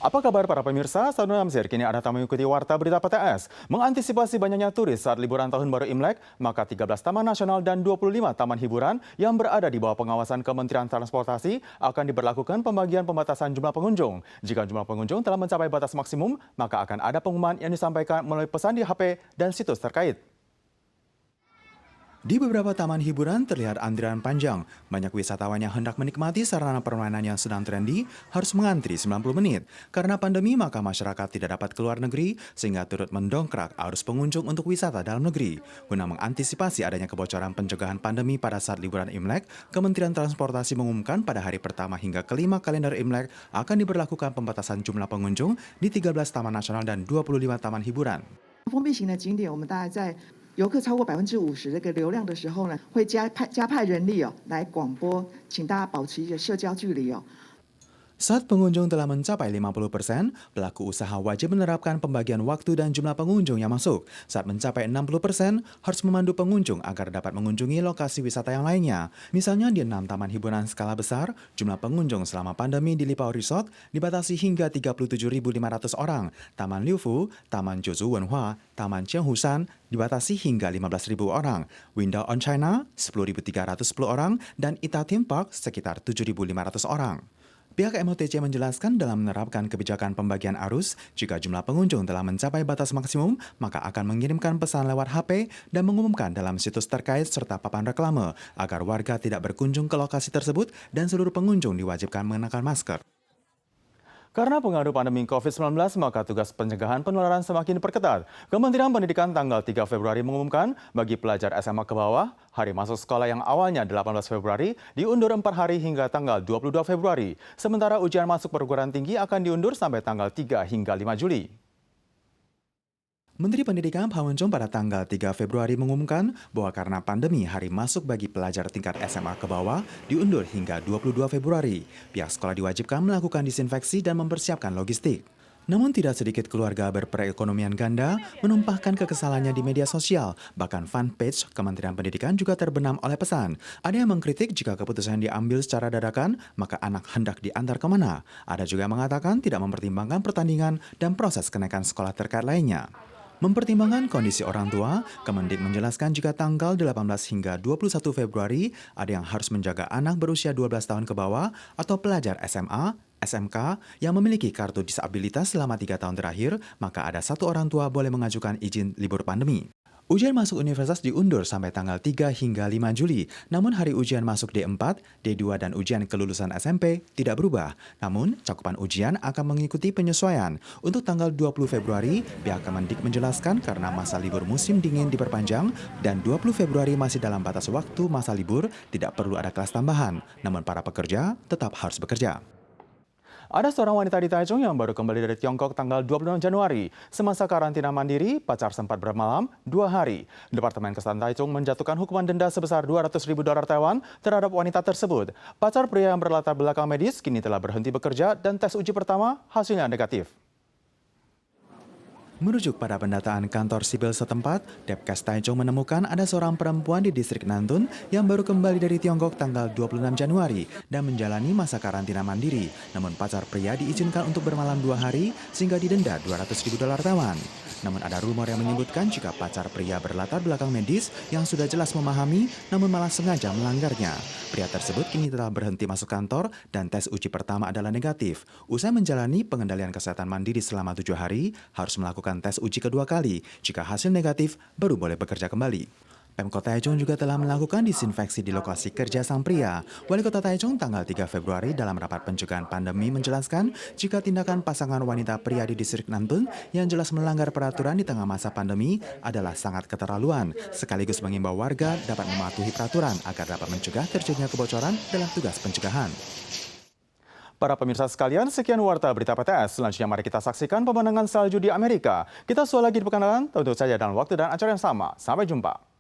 Apa kabar para pemirsa? Saya Namzir, kini ada tamu mengikuti Warta Berita PTS. Mengantisipasi banyaknya turis saat liburan tahun baru Imlek, maka 13 taman nasional dan 25 taman hiburan yang berada di bawah pengawasan Kementerian Transportasi akan diberlakukan pembagian pembatasan jumlah pengunjung. Jika jumlah pengunjung telah mencapai batas maksimum, maka akan ada pengumuman yang disampaikan melalui pesan di HP dan situs terkait. Di beberapa taman hiburan terlihat antrian panjang. Banyak wisatawan yang hendak menikmati sarana permainan yang sedang trendy harus mengantri 90 menit. Karena pandemi, maka masyarakat tidak dapat keluar negeri sehingga turut mendongkrak arus pengunjung untuk wisata dalam negeri. Guna mengantisipasi adanya kebocoran pencegahan pandemi pada saat liburan Imlek, Kementerian Transportasi mengumumkan pada hari pertama hingga kelima kalender Imlek akan diberlakukan pembatasan jumlah pengunjung di 13 taman nasional dan 25 taman hiburan. 封闭型的景点，我们大概在游客超过50%这个流量的时候呢，会加派人力来广播，请大家保持一个社交距离。 Saat pengunjung telah mencapai 50%, pelaku usaha wajib menerapkan pembagian waktu dan jumlah pengunjung yang masuk. Saat mencapai 60%, harus memandu pengunjung agar dapat mengunjungi lokasi wisata yang lainnya. Misalnya di 6 taman hiburan skala besar, jumlah pengunjung selama pandemi di Lipao Resort dibatasi hingga 37.500 orang. Taman Liufu, Taman Jozu Wenhua, Taman Qianghushan dibatasi hingga 15.000 orang. Window on China, 10.310 orang, dan Ita Theme Park sekitar 7.500 orang. Pihak MOTC menjelaskan dalam menerapkan kebijakan pembagian arus, jika jumlah pengunjung telah mencapai batas maksimum, maka akan mengirimkan pesan lewat HP dan mengumumkan dalam situs terkait serta papan reklame agar warga tidak berkunjung ke lokasi tersebut dan seluruh pengunjung diwajibkan mengenakan masker. Karena pengaruh pandemi COVID-19, maka tugas pencegahan penularan semakin diperketat. Kementerian Pendidikan tanggal 3 Februari mengumumkan bagi pelajar SMA ke bawah, hari masuk sekolah yang awalnya 18 Februari diundur 4 hari hingga tanggal 22 Februari. Sementara ujian masuk perguruan tinggi akan diundur sampai tanggal 3 hingga 5 Juli. Menteri Pendidikan Pham Won Chong pada tanggal 3 Februari mengumumkan bahwa karena pandemi, hari masuk bagi pelajar tingkat SMA ke bawah diundur hingga 22 Februari. Pihak sekolah diwajibkan melakukan disinfeksi dan mempersiapkan logistik. Namun tidak sedikit keluarga berperekonomian ganda menumpahkan kekesalannya di media sosial. Bahkan fanpage Kementerian Pendidikan juga terbenam oleh pesan. Ada yang mengkritik jika keputusan diambil secara dadakan, maka anak hendak diantar kemana. Ada juga yang mengatakan tidak mempertimbangkan pertandingan dan proses kenaikan sekolah terkait lainnya. Mempertimbangkan kondisi orang tua, Kemendik menjelaskan jika tanggal 18 hingga 21 Februari ada yang harus menjaga anak berusia 12 tahun ke bawah atau pelajar SMA, SMK yang memiliki kartu disabilitas selama 3 tahun terakhir, maka ada satu orang tua boleh mengajukan izin libur pandemi. Ujian masuk universitas diundur sampai tanggal 3 hingga 5 Juli, namun hari ujian masuk D4, D2 dan ujian kelulusan SMP tidak berubah. Namun, cakupan ujian akan mengikuti penyesuaian. Untuk tanggal 20 Februari, pihak Kemendik menjelaskan karena masa libur musim dingin diperpanjang dan 20 Februari masih dalam batas waktu masa libur, tidak perlu ada kelas tambahan. Namun para pekerja tetap harus bekerja. Ada seorang wanita di Taichung yang baru kembali dari Tiongkok tanggal 26 Januari. Semasa karantina mandiri, pacar sempat bermalam 2 hari. Departemen Kesehatan Taichung menjatuhkan hukuman denda sebesar 200.000 dolar Taiwan terhadap wanita tersebut. Pacar pria yang berlatar belakang medis kini telah berhenti bekerja dan tes uji pertama hasilnya negatif. Merujuk pada pendataan kantor sipil setempat, Depkes Taichung menemukan ada seorang perempuan di distrik Nantun yang baru kembali dari Tiongkok tanggal 26 Januari dan menjalani masa karantina mandiri. Namun pacar pria diizinkan untuk bermalam 2 hari sehingga didenda 200.000 dolar Taiwan. Namun ada rumor yang menyebutkan jika pacar pria berlatar belakang medis yang sudah jelas memahami namun malah sengaja melanggarnya. Pria tersebut kini telah berhenti masuk kantor dan tes uji pertama adalah negatif. Usai menjalani pengendalian kesehatan mandiri selama 7 hari, harus melakukan tes uji kedua kali. Jika hasil negatif, baru boleh bekerja kembali. Pemkot Taichung juga telah melakukan disinfeksi di lokasi kerja sang pria. Wali Kota Taichung tanggal 3 Februari dalam rapat pencegahan pandemi menjelaskan jika tindakan pasangan wanita pria di distrik Nantun yang jelas melanggar peraturan di tengah masa pandemi adalah sangat keterlaluan, sekaligus mengimbau warga dapat mematuhi peraturan agar dapat mencegah terjadinya kebocoran dalam tugas pencegahan. Para pemirsa sekalian, sekian Warta Berita PTS. Selanjutnya mari kita saksikan pemandangan salju di Amerika. Kita susul lagi di pekan depan, tentu saja dalam waktu dan acara yang sama. Sampai jumpa.